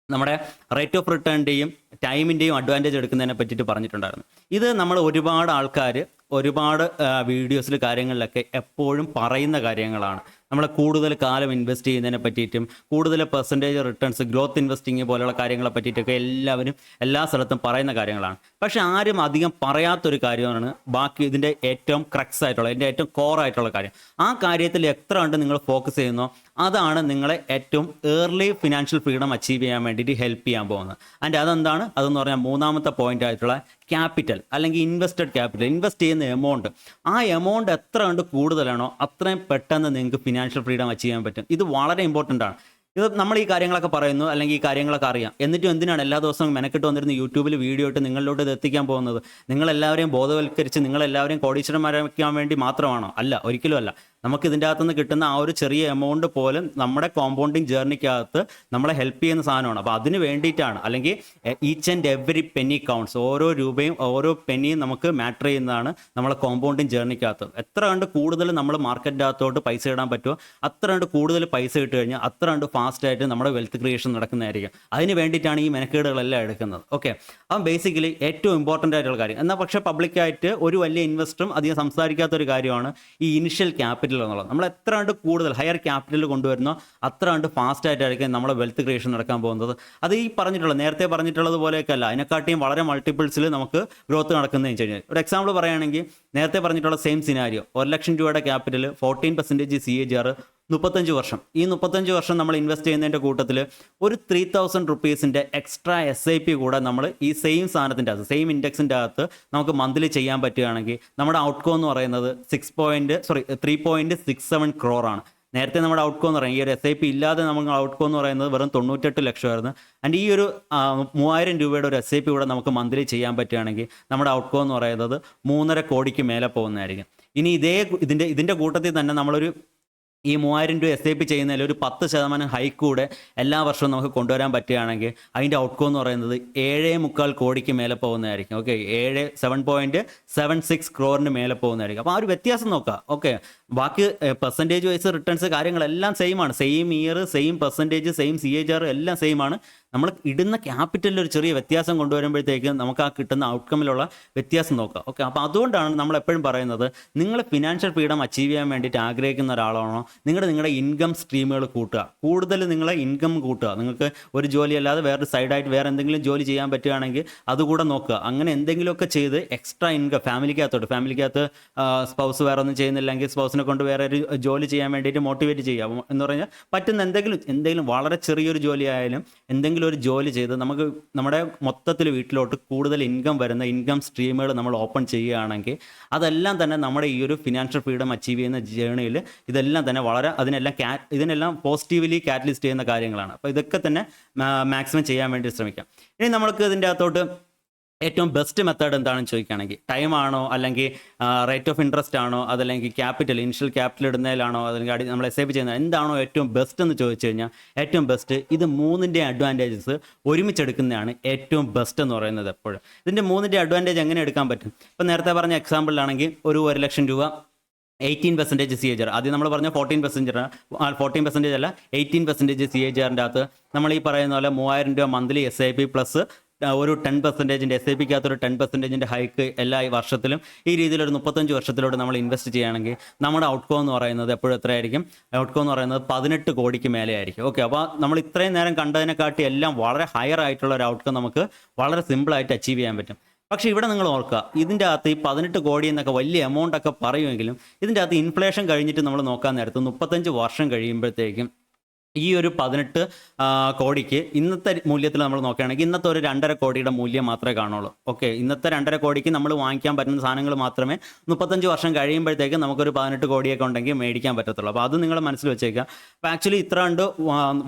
നമ്മുടെ റേറ്റ് ഓഫ് റിട്ടേണിൻ്റെയും ടൈമിൻ്റെയും അഡ്വാൻറ്റേജ് എടുക്കുന്നതിനെ പറ്റിയിട്ട് പറഞ്ഞിട്ടുണ്ടായിരുന്നു. ഇത് നമ്മൾ ഒരുപാട് ആൾക്കാർ ഒരുപാട് വീഡിയോസിൽ കാര്യങ്ങളിലൊക്കെ എപ്പോഴും പറയുന്ന കാര്യങ്ങളാണ്. നമ്മൾ കൂടുതൽ കാലം ഇൻവെസ്റ്റ് ചെയ്യുന്നതിനെ പറ്റിയിട്ടും കൂടുതൽ പെർസെൻറ്റേജ് റിട്ടേൺസ്, ഗ്രോത്ത് ഇൻവെസ്റ്റിംഗ് പോലെയുള്ള കാര്യങ്ങളെ പറ്റിയിട്ടൊക്കെ എല്ലാവരും എല്ലാ സ്ഥലത്തും പറയുന്ന കാര്യങ്ങളാണ്. പക്ഷേ ആരും അധികം പറയാത്തൊരു കാര്യമാണ് ബാക്കി ഇതിൻ്റെ ഏറ്റവും ക്രക്സ് ആയിട്ടുള്ള, ഇതിൻ്റെ ഏറ്റവും കോർ ആയിട്ടുള്ള കാര്യം. ആ കാര്യത്തിൽ എത്ര കണ്ട് നിങ്ങൾ ഫോക്കസ് ചെയ്യുന്നോ അതാണ് നിങ്ങളെ ഏറ്റവും ഏർലി ഫിനാൻഷ്യൽ ഫ്രീഡം അച്ചീവ് ചെയ്യാൻ വേണ്ടിയിട്ട് ഹെൽപ്പ് ചെയ്യാൻ പോകുന്നത്. ആൻഡ് അതെന്താണ്? അതെന്ന് പറഞ്ഞാൽ 3ാമത്തെ പോയിന്റ് ആയിട്ടുള്ള ക്യാപിറ്റൽ അല്ലെങ്കിൽ ഇൻവെസ്റ്റഡ് ക്യാപിറ്റൽ, ഇൻവെസ്റ്റ് ചെയ്യുന്ന എമൗണ്ട്. ആ എമൗണ്ട് എത്ര കണ്ട് കൂടുതലാണോ അത്രയും പെട്ടെന്ന് നിങ്ങൾക്ക് ഫിനാൻഷ്യൽ ഫ്രീഡം അച്ചീവ് ചെയ്യാൻ പറ്റും. ഇത് വളരെ ഇമ്പോർട്ടൻ്റ് ആണ്. ഇത് നമ്മൾ ഈ കാര്യങ്ങളൊക്കെ പറയുന്നു അല്ലെങ്കിൽ ഈ കാര്യങ്ങളൊക്കെ അറിയാം, എന്നിട്ടും എന്തിനാണ് എല്ലാ ദിവസവും മെനക്കെട്ട് വന്നിരുന്ന് യൂട്യൂബിൽ വീഡിയോ ഇട്ട് നിങ്ങളിലോട്ട് ഇത് എത്തിക്കാൻ പോകുന്നത്? നിങ്ങളെല്ലാവരെയും ബോധവൽക്കരിച്ച് നിങ്ങളെല്ലാവരെയും കോടീശ്വരന്മാരാക്കാൻ വേണ്ടി മാത്രമാണോ? അല്ല, ഒരിക്കലും അല്ല. നമുക്ക് ഇതിൻ്റെ അകത്തുനിന്ന് കിട്ടുന്ന ആ ഒരു ചെറിയ എമൗണ്ട് പോലും നമ്മുടെ കോമ്പൗണ്ടിങ് ജേർണിക്കകത്ത് നമ്മളെ ഹെൽപ്പ് ചെയ്യുന്ന സാധനമാണ്. അപ്പോൾ അതിന് വേണ്ടിയിട്ടാണ്, അല്ലെങ്കിൽ each and every Penny counts, ഓരോ രൂപയും ഓരോ പെന്നിയും നമുക്ക് മാറ്റർ ചെയ്യുന്നതാണ് നമ്മളെ കോമ്പൗണ്ടിങ് ജേർണിക്കകത്ത്. എത്ര കണ്ട് കൂടുതൽ നമ്മൾ മാർക്കറ്റിൻ്റെ അകത്തോട്ട് പൈസ ഇടാൻ പറ്റുമോ അത്ര കണ്ട് കൂടുതൽ പൈസ ഇട്ട് കഴിഞ്ഞാൽ അത്ര കണ്ട് ഫാസ്റ്റായിട്ട് നമ്മുടെ വെൽത്ത് ക്രിയേഷൻ നടക്കുന്നതായിരിക്കും. അതിന് വേണ്ടിയിട്ടാണ് ഈ മെനക്കേടുകളെല്ലാം എടുക്കുന്നത്. ഓക്കെ, അപ്പം ബേസിക്കലി ഏറ്റവും ഇമ്പോർട്ടൻ്റ് ആയിട്ടുള്ള കാര്യം. എന്നാൽ പക്ഷേ പബ്ലിക്കായിട്ട് ഒരു വലിയ ഇൻവെസ്റ്ററും അധികം സംസാരിക്കാത്തൊരു കാര്യമാണ് ഈ ഇനിഷ്യൽ ക്യാപിറ്റൽ ക്യാപിറ്റൽ എന്നുള്ളത്. നമ്മൾ എത്ര കണ്ട് കൂടുതൽ ഹയർ ക്യാപിറ്റൽ കൊണ്ടുവരുന്നോ അത്ര കണ്ട് ഫാസ്റ്റ് ആയിട്ടായിരിക്കും നമ്മളെ വെൽത്ത് ക്രിയേഷൻ നടക്കാൻ പോകുന്നത്. അത് ഈ പറഞ്ഞിട്ടുള്ള നേരത്തെ പറഞ്ഞിട്ടുള്ളത് പോലെയൊക്കെ അല്ല, അതിനെക്കാട്ടിയും വളരെ മൾട്ടിപ്പിൾസിൽ നമുക്ക് ഗ്രോത്ത് നടക്കുന്നതെന്ന് വെച്ച് കഴിഞ്ഞാൽ ഒരു എക്സാമ്പിൾ പറയുകയാണെങ്കിൽ നേരത്തെ പറഞ്ഞിട്ടുള്ള സെയിം സിനാരിയോ 1,00,000 ക്യാപിറ്റൽ 14% CAGR 35 വർഷം. ഈ 35 വർഷം നമ്മൾ ഇൻവെസ്റ്റ് ചെയ്യുന്നതിൻ്റെ കൂട്ടത്തിൽ ഒരു 3,000 റുപ്പീസിൻ്റെ എക്സ്ട്രാ SIP കൂടെ നമ്മൾ ഈ സെയിം സാധനത്തിൻ്റെ അകത്ത് സെയിം ഇൻഡെക്സിൻ്റെ അകത്ത് നമുക്ക് മന്ത്ലി ചെയ്യാൻ പറ്റുകയാണെങ്കിൽ നമ്മുടെ ഔട്ട്കം എന്ന് പറയുന്നത് 3.67 crore. നേരത്തെ നമ്മുടെ ഔട്ട്കം എന്ന് പറയുന്നത് ഈ ഒരു SIP ഇല്ലാതെ നമുക്ക് ഔട്ട്കം എന്ന് പറയുന്നത് വെറും 98 ലക്ഷമായിരുന്നു. ആൻഡ് ഈ ഒരു 3,000 രൂപയുടെ ഒരു SIP കൂടെ നമുക്ക് മന്ത്ലി ചെയ്യാൻ പറ്റുകയാണെങ്കിൽ നമ്മുടെ ഔട്ട്കം എന്ന് പറയുന്നത് 3.5 കോടിക്ക് മേലെ പോകുന്നതായിരിക്കും. ഇനി ഇതിൻ്റെ കൂട്ടത്തിൽ തന്നെ നമ്മളൊരു ഈ 3,000 രൂപ SIP ചെയ്യുന്നതിൽ ഒരു 10% ഹൈക്ക് കൂടെ എല്ലാ വർഷവും നമുക്ക് കൊണ്ടുവരാൻ പറ്റുകയാണെങ്കിൽ അതിൻ്റെ ഔട്ട്കം എന്ന് പറയുന്നത് 7.25 കോടിക്ക് മേലെ പോകുന്നതായിരിക്കും. ഓക്കെ, 7.76 crore മേലെ പോകുന്നതായിരിക്കും. അപ്പോൾ ആ ഒരു വ്യത്യാസം നോക്കുക. ഓക്കെ, ബാക്കി പെർസെൻറ്റേജ് വൈസ് റിട്ടേൺസ് കാര്യങ്ങളെല്ലാം സെയിം ആണ്, same year, same percentage, same CAGR എല്ലാം സെയിം ആണ്. നമ്മൾ ഇടുന്ന ക്യാപിറ്റലിൽ ഒരു ചെറിയ വ്യത്യാസം കൊണ്ടുവരുമ്പോഴത്തേക്ക് നമുക്ക് ആ കിട്ടുന്ന ഔട്ട്കമ്മിലുള്ള വ്യത്യാസം നോക്കുക. ഓക്കെ, അപ്പോൾ അതുകൊണ്ടാണ് നമ്മൾ എപ്പോഴും പറയുന്നത്, നിങ്ങൾ ഫിനാൻഷ്യൽ ഫ്രീഡം അച്ചീവ് ചെയ്യാൻ വേണ്ടിയിട്ട് ആഗ്രഹിക്കുന്ന ഒരാളാണോ നിങ്ങളുടെ ഇൻകം സ്ട്രീമുകൾ കൂട്ടുക, കൂടുതൽ നിങ്ങളെ ഇൻകം കൂട്ടുക. നിങ്ങൾക്ക് ഒരു ജോലി അല്ലാതെ വേറൊരു സൈഡായിട്ട് വേറെ എന്തെങ്കിലും ജോലി ചെയ്യാൻ പറ്റുകയാണെങ്കിൽ അതുകൂടെ നോക്കുക. അങ്ങനെ എന്തെങ്കിലുമൊക്കെ ചെയ്ത് എക്സ്ട്രാ ഇൻകം ഫാമിലിക്കകത്ത് സ്പൗസ് വേറെ ഒന്നും ചെയ്യുന്നില്ലെങ്കിൽ സ്പൗസിനെ കൊണ്ട് വേറെ ഒരു ജോലി ചെയ്യാൻ വേണ്ടിയിട്ട് മോട്ടിവേറ്റ് ചെയ്യുക എന്ന് പറഞ്ഞാൽ പറ്റുന്ന എന്തെങ്കിലും വളരെ ചെറിയൊരു ജോലി ആയാലും എന്തെങ്കിലും ഒരു ജോലി ചെയ്ത് നമുക്ക് നമ്മുടെ മൊത്തത്തിൽ വീട്ടിലോട്ട് കൂടുതൽ ഇൻകം വരുന്ന ഇൻകം സ്ട്രീമുകൾ നമ്മൾ ഓപ്പൺ ചെയ്യുകയാണെങ്കിൽ അതെല്ലാം തന്നെ നമ്മുടെ ഈ ഒരു ഫിനാൻഷ്യൽ ഫ്രീഡം അച്ചീവ് ചെയ്യുന്ന ജേണിയിൽ ഇതെല്ലാം തന്നെ വളരെ ഇതിനെല്ലാം പോസിറ്റീവ്ലി കാറ്റലിസ്റ്റ് ചെയ്യുന്ന കാര്യങ്ങളാണ്. അപ്പോൾ ഇതൊക്കെ തന്നെ മാക്സിമം ചെയ്യാൻ വേണ്ടി ശ്രമിക്കാം. ഇനി നമുക്ക് ഇതിൻ്റെ അകത്തോട്ട് ഏറ്റവും ബെസ്റ്റ് മെത്തേഡ് എന്താണെന്ന് ചോദിക്കുകയാണെങ്കിൽ ടൈം ആണോ, അല്ലെങ്കിൽ റേറ്റ് ഓഫ് ഇൻട്രസ്റ്റ് ആണോ, അതല്ലെങ്കിൽ ഇനിഷ്യൽ ക്യാപിറ്റൽ ഇടുന്നതിലാണോ, അല്ലെങ്കിൽ നമ്മൾ SIP ചെയ്യുന്നത് എന്താണോ ഏറ്റവും ബെസ്റ്റ് എന്ന് ചോദിച്ചു കഴിഞ്ഞാൽ ഏറ്റവും ബെസ്റ്റ് ഇത് 3ന്റെ അഡ്വാൻറ്റേജസ് ഒരുമിച്ചെടുക്കുന്നതാണ് ഏറ്റവും ബെസ്റ്റ് എന്ന് പറയുന്നത്. എപ്പോഴും ഇതിൻ്റെ 3ന്റെ അഡ്വാൻറ്റേജ് എങ്ങനെ എടുക്കാൻ പറ്റും? ഇപ്പം നേരത്തെ പറഞ്ഞ എക്സാമ്പിളിലാണെങ്കിൽ ഒരു 1,00,000 രൂപ 18% CAGR, ആദ്യം നമ്മൾ പറഞ്ഞ 14% അല്ല 18% CAGRൻ്റെ അകത്ത് നമ്മൾ ഈ പറയുന്ന പോലെ 3,000 രൂപ മന്ത്ലി SIP പ്ലസ് ഒരു 10% SIPക്കകത്ത് ഒരു 10% ഹൈക്ക് എല്ലാ വർഷത്തിലും ഈ രീതിയിൽ ഒരു 35 വർഷത്തിലോട്ട് നമ്മൾ ഇൻവെസ്റ്റ് ചെയ്യുകയാണെങ്കിൽ നമ്മുടെ ഔട്ട്കം എന്ന് പറയുന്നത് എപ്പോഴും എത്രയായിരിക്കും? ഔട്ട്കം എന്ന് പറയുന്നത് 18 കോടിക്ക് മേലെ ആയിരിക്കും. ഓക്കെ, അപ്പോൾ നമ്മൾ ഇത്രയും നേരം കണ്ടതിനെക്കാട്ടി എല്ലാം വളരെ ഹയർ ആയിട്ടുള്ള ഒരു ഔട്ട്കം നമുക്ക് വളരെ സിമ്പിളായിട്ട് അച്ചീവ് ചെയ്യാൻ പറ്റും. പക്ഷേ ഇവിടെ നിങ്ങൾ ഓർക്കുക, ഇതിൻ്റെ അകത്ത് ഈ 18 കോടി എന്നൊക്കെ വലിയ എമൗണ്ട് ഒക്കെ പറയുമെങ്കിലും ഇതിൻ്റെ അകത്ത് ഇൻഫ്ലേഷൻ കഴിഞ്ഞിട്ട് നമ്മൾ നോക്കാൻ നേരത്ത് 35 വർഷം കഴിയുമ്പോഴത്തേക്കും ഈ ഒരു 18 കോടിക്ക് ഇന്നത്തെ മൂല്യത്തിൽ നമ്മൾ നോക്കുകയാണെങ്കിൽ ഇന്നത്തെ ഒരു 2.5 കോടിയുടെ മൂല്യം മാത്രമേ കാണുള്ളൂ. ഓക്കെ, ഇന്നത്തെ 2.5 കോടിക്ക് നമ്മൾ വാങ്ങിക്കാൻ പറ്റുന്ന സാധനങ്ങൾ മാത്രമേ 35 വർഷം കഴിയുമ്പോഴത്തേക്കും നമുക്കൊരു 18 കോടിയൊക്കെ ഉണ്ടെങ്കിൽ മേടിക്കാൻ പറ്റത്തുള്ളൂ. അപ്പോൾ അത് നിങ്ങൾ മനസ്സിൽ വെച്ചേക്കുക. അപ്പോൾ ആക്ച്വലി ഇത്ര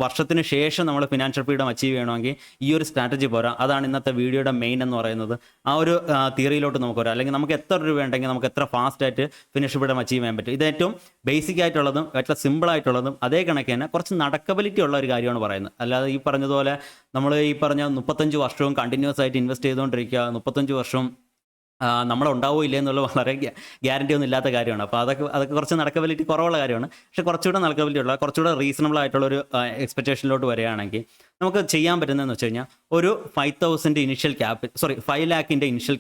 വർഷത്തിന് ശേഷം നമ്മൾ ഫിനാൻഷ്യൽ ഫ്രീഡം അച്ചീവ് ചെയ്യണമെങ്കിൽ ഈ ഒരു സ്ട്രാറ്റജി പോരാ. അതാണ് ഇന്നത്തെ വീഡിയോയുടെ മെയിൻ എന്ന് പറയുന്നത്. ആ ഒരു തിയറിയിലോട്ട് നമുക്ക് വരാം, അല്ലെങ്കിൽ നമുക്ക് എത്ര രൂപ ഉണ്ടെങ്കിൽ നമുക്ക് എത്ര ഫാസ്റ്റായിട്ട് ഫിനാൻഷ്യൽ ഫ്രീഡം അച്ചീവ് ചെയ്യാൻ പറ്റും. ഇത് ഏറ്റവും ബേസിക് ആയിട്ടുള്ളതും ഏറ്റവും സിമ്പിൾ ആയിട്ടുള്ളതും അതേ കണക്ക് തന്നെ കുറച്ച് നടക്കബിലിറ്റി ഉള്ള ഒരു കാര്യമാണ് പറയുന്നത്. അല്ലാതെ ഈ പറഞ്ഞതുപോലെ നമ്മൾ ഈ പറഞ്ഞ 35 വർഷവും കണ്ടിന്യൂസ് ആയിട്ട് ഇൻവെസ്റ്റ് ചെയ്തുകൊണ്ടിരിക്കുക, 35 വർഷവും നമ്മളുണ്ടാവോ ഇല്ലേ എന്നുള്ള വളരെ ഗ്യാരണ്ടി ഒന്നും ഇല്ലാത്ത കാര്യമാണ്. അപ്പോൾ അതൊക്കെ കുറച്ച് നടക്കബിലിറ്റി കുറവുള്ള കാര്യമാണ്. പക്ഷേ കുറച്ചുകൂടെ നടക്കബിലിറ്റി ഉള്ള കുറച്ചുകൂടെ റീസണബിൾ ആയിട്ടുള്ളൊരു എക്സ്പെക്റ്റേഷനിലോട്ട് വരികയാണെങ്കിൽ നമുക്ക് ചെയ്യാൻ പറ്റുന്നതെന്ന് വെച്ച് കഴിഞ്ഞാൽ ഒരു 5,000 ഇനിഷ്യൽ ക്യാപിറ്റൽ 5 ലാഖിൻ്റെ ഇനിഷ്യൽ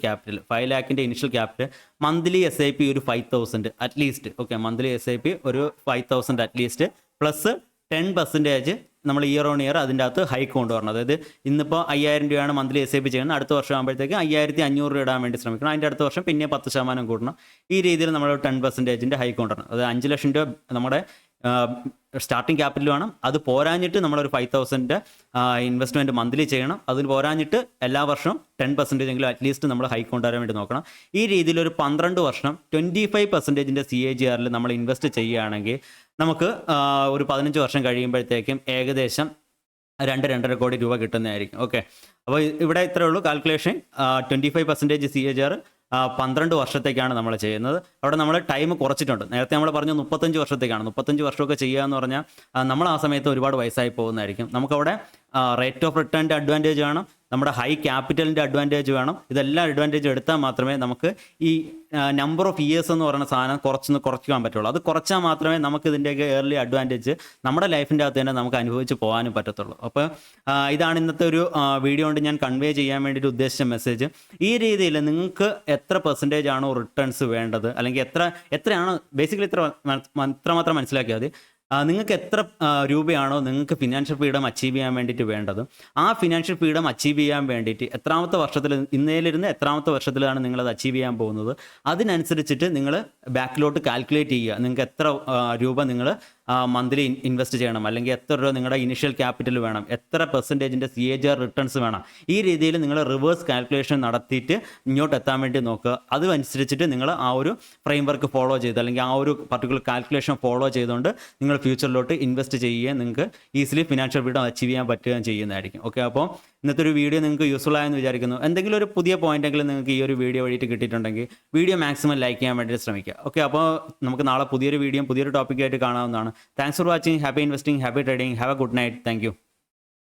ക്യാപിറ്റൽ മന്ത്ലി SIP ഒരു 5,000 അറ്റ്ലീസ്റ്റ്. ഓക്കെ, മന്ത്ലി SIP ഒരു 5,000 അറ്റ്ലീസ്റ്റ് പ്ലസ് 10% നമ്മൾ ഇയർ ഓൺ ഇയർ അതിൻ്റെ അകത്ത് ഹൈക്ക് കൊണ്ടുവരണം. അതായത് ഇന്നിപ്പോൾ 5,000 രൂപയാണ് മന്ത്ലി SIP ചെയ്യുന്നത്, അടുത്ത വർഷം ആകുമ്പോഴത്തേക്ക് 5,500 രൂപ ഇടാൻ വേണ്ടി ശ്രമിക്കണം. അതിൻ്റെ അടുത്ത വർഷം പിന്നെ 10% കൂട്ടണം. ഈ രീതിയിൽ നമ്മൾ 10% ഹൈക്ക് കൊണ്ടുവരണം. അത് 5 ലക്ഷം രൂപ നമ്മുടെ സ്റ്റാർട്ടിങ് ക്യാപിറ്റൽ വേണം. അത് പോരാഞ്ഞിട്ട് നമ്മളൊരു 5,000 ഇൻവെസ്റ്റ്മെൻറ്റ് മന്ത്ലി ചെയ്യണം. അതിന് പോരാഞ്ഞിട്ട് എല്ലാ വർഷവും 10% എങ്കിലും അറ്റ്ലീസ്റ്റ് നമ്മൾ ഹൈക്ക് കൊണ്ടുവരാൻ വേണ്ടി നോക്കണം. ഈ രീതിയിൽ ഒരു 12 വർഷം 25% CAGR നമ്മൾ ഇൻവെസ്റ്റ് ചെയ്യുകയാണെങ്കിൽ നമുക്ക് ഒരു 15 വർഷം കഴിയുമ്പോഴത്തേക്കും ഏകദേശം 2-2.5 കോടി രൂപ കിട്ടുന്നതായിരിക്കും. ഓക്കെ, അപ്പോൾ ഇവിടെ ഇത്രയേ ഉള്ളൂ കാൽക്കുലേഷൻ. 25% CAGR 12 വർഷത്തേക്കാണ് നമ്മൾ ചെയ്യുന്നത്. അവിടെ നമ്മൾ ടൈം കുറച്ചിട്ടുണ്ട്. നേരത്തെ നമ്മൾ പറഞ്ഞു 35 വർഷത്തേക്കാണ്. 35 വർഷമൊക്കെ ചെയ്യുക എന്ന് പറഞ്ഞാൽ നമ്മൾ ആ സമയത്ത് ഒരുപാട് വയസ്സായി പോകുന്നതായിരിക്കും. നമുക്കവിടെ റേറ്റ് ഓഫ് റിട്ടേണിൻ്റെ അഡ്വാൻറ്റേജ് വേണം, നമ്മുടെ ഹൈ ക്യാപിറ്റലിൻ്റെ അഡ്വാൻറ്റേജ് വേണം. ഇതെല്ലാം അഡ്വാൻറ്റേജ് എടുത്താൽ മാത്രമേ നമുക്ക് ഈ നമ്പർ ഓഫ് ഇയേഴ്സ് എന്ന് പറയുന്ന സാധനം കുറയ്ക്കാൻ പറ്റുള്ളൂ. അത് കുറച്ചാൽ മാത്രമേ നമുക്ക് ഇതിൻ്റെയൊക്കെ ഏർലി അഡ്വാൻറ്റേജ് നമ്മുടെ ലൈഫിൻ്റെ അകത്ത് തന്നെ നമുക്ക് അനുഭവിച്ച് പോകാനും പറ്റത്തുള്ളൂ. അപ്പോൾ ഇതാണ് ഇന്നത്തെ ഒരു വീഡിയോ കൊണ്ട് ഞാൻ കൺവേ ചെയ്യാൻ വേണ്ടിയിട്ട് ഉദ്ദേശിച്ച മെസ്സേജ്. ഈ രീതിയിൽ നിങ്ങൾക്ക് എത്ര പെർസെൻറ്റേജ് ആണോ റിട്ടേൺസ് വേണ്ടത്, അല്ലെങ്കിൽ എത്രയാണ് ബേസിക്കലി ഇത്രമാത്രം മനസ്സിലാക്കിയാൽ മതി. നിങ്ങൾക്ക് എത്ര രൂപയാണോ നിങ്ങൾക്ക് ഫിനാൻഷ്യൽ ഫ്രീഡം അച്ചീവ് ചെയ്യാൻ വേണ്ടിയിട്ട് വേണ്ടത്, ആ ഫിനാൻഷ്യൽ ഫ്രീഡം അച്ചീവ് ചെയ്യാൻ വേണ്ടിയിട്ട് എത്രാമത്തെ വർഷത്തിൽ, ഇന്നേലിരുന്ന് എത്രാമത്തെ വർഷത്തിലാണ് നിങ്ങളത് അച്ചീവ് ചെയ്യാൻ പോകുന്നത്, അതിനനുസരിച്ചിട്ട് നിങ്ങൾ ബാക്കിലോട്ട് കാൽക്കുലേറ്റ് ചെയ്യുക. നിങ്ങൾക്ക് എത്ര രൂപ നിങ്ങൾ മന്ത്ലി ഇൻവെസ്റ്റ് ചെയ്യണം, അല്ലെങ്കിൽ എത്ര രൂപ നിങ്ങളുടെ ഇനിഷ്യൽ ക്യാപിറ്റൽ വേണം, എത്ര പെർസെൻറ്റേജിൻ്റെ CAGR റിട്ടേൺസ് വേണം. ഈ രീതിയിൽ നിങ്ങൾ റിവേഴ്സ് കാൽക്കുലേഷൻ നടത്തിയിട്ട് ഇങ്ങോട്ട് എത്താൻ വേണ്ടി നോക്കുക. അതനുസരിച്ചിട്ട് നിങ്ങൾ ആ ഒരു ഫ്രെയിം വർക്ക് ഫോളോ ചെയ്ത്, അല്ലെങ്കിൽ ആ ഒരു പർട്ടിക്കുലർ കാൽക്കുലേഷൻ ഫോളോ ചെയ്തുകൊണ്ട് നിങ്ങൾ ഫ്യൂച്ചറിലോട്ട് ഇൻവെസ്റ്റ് ചെയ്യുകയും നിങ്ങൾക്ക് ഈസിലി ഫിനാൻഷ്യൽ ഫ്രീഡം അച്ചീവ് ചെയ്യാൻ പറ്റുകയും ചെയ്യുന്നതായിരിക്കും. ഓക്കെ, അപ്പോൾ ഇന്നത്തെ ഒരു വീഡിയോ നിങ്ങൾക്ക് യൂസ്ഫുൾ ആയെന്ന് വിചാരിക്കുന്നു. എന്തെങ്കിലും ഒരു പുതിയ പോയിന്റെങ്കിലും നിങ്ങൾക്ക് ഈ ഒരു വീഡിയോ വഴിയിട്ട് കിട്ടിയിട്ടുണ്ടെങ്കിൽ വീഡിയോ മാക്സിമം ലൈക്ക് ചെയ്യാൻ വേണ്ടി ശ്രമിക്കുക. ഓക്കെ, അപ്പോൾ നമുക്ക് നാളെ പുതിയൊരു വീഡിയോ പുതിയൊരു ടോപ്പിക്കായിട്ട് കാണാവുന്നതാണ്. Thanks for watching. Happy investing, happy trading. Have A good night. Thank you.